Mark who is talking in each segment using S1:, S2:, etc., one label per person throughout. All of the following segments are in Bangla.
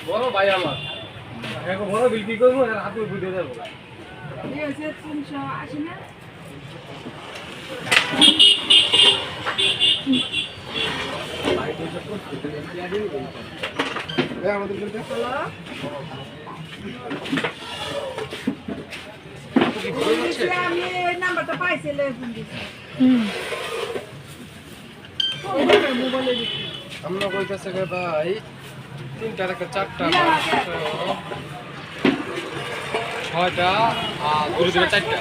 S1: বড় ভাই আমার বড় বিক্রি করবো হাতে বুঝে যাবো
S2: নাম্বারটা পাইছিলে
S1: আমরা কইতাছে ভাই তিনটার একটা চারটা ছয়টা আর দুটো দিবে চারটা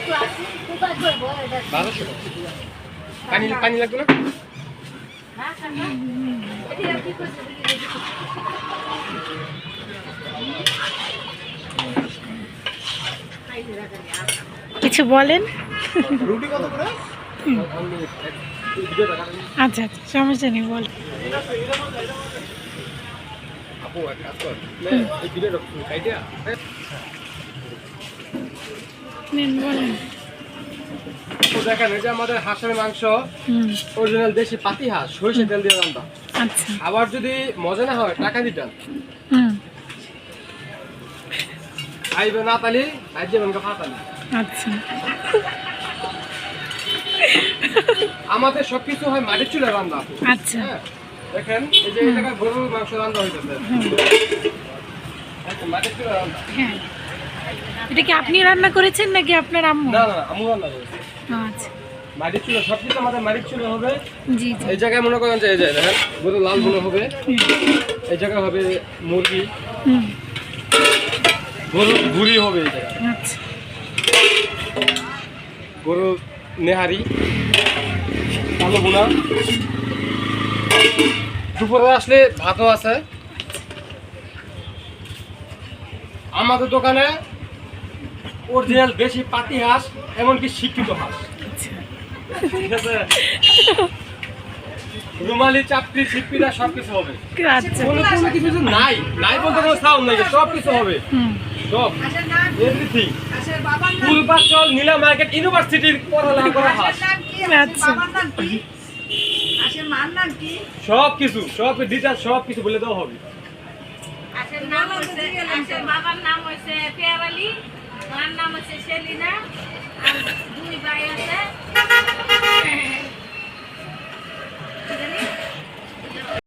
S1: 1200 পানি পানি লাগবে না
S3: কিছু বলেন।
S1: রুটি কত করে
S3: আচ্ছা আচ্ছা সমস্যা নেই বল।
S1: আপু এক কাজ কর এই ভিডিওটা কাইটা
S3: নেন বলেন।
S1: তো দেখেন এই যে আমাদের হাঁসের মাংস অরিজিনাল দেশি পাতি হাঁস সরিষা তেল দিয়ে রান্না।
S3: আচ্ছা
S1: আবার যদি মজা না হয় টাকা দিতাম আইবে না তালি আজ যাবেন কা ফাতালি।
S3: আচ্ছা
S1: আমাদের সবকিছু হয় মাটির চুলায় রান্না।
S3: আচ্ছা
S1: হ্যাঁ দেখেন এই যে এই জায়গায় গরুর মাংস রান্না হইতেছে মাটির চুলায় রান্না।
S3: হ্যাঁ এটা কি আপনি রান্না করেছেন নাকি আপনার আম্মু?
S1: না না আম্মু রান্না করেছে।
S3: আচ্ছা
S1: মাটির চুলা সবকিছু আমাদের মাটির চুলা হবে।
S3: জি জি
S1: এই জায়গায় মনে করেন যে এই জায়গায় দেখেন গরু লাল গুলো হবে, এই জায়গায় হবে মুরগি, গরু ঘুরি হবে এই জায়গায়,
S3: আচ্ছা
S1: গরু নেহারি কালো বোনা। দুপুরে আসলে ভাতও আছে। আমাদের দোকানে অরিজিনাল দেশি পাতি হাঁস এমনকি শিক্ষিত হাঁস, ঠিক আছে? রুমালি চাপড়ি শিল্পীরা সবকিছু হবে।
S3: আচ্ছা
S1: কোনো কিছু নাই নাই বলতে কোনো সাউন্ড নাই, সবকিছু হবে সব এভরিথিং। ফুলবাচল নীলা মার্কেট ইউনিভার্সিটির পড়ালেখা করা হাঁস
S3: আচ্ছা
S1: সবকিছু সব ডিটেইলস সবকিছু বলে দেওয়া হবে।
S4: বাবার নাম হয়েছে পেয়ারালি, মার নাম হচ্ছে সেলিনা, আর দুই ভাই আছে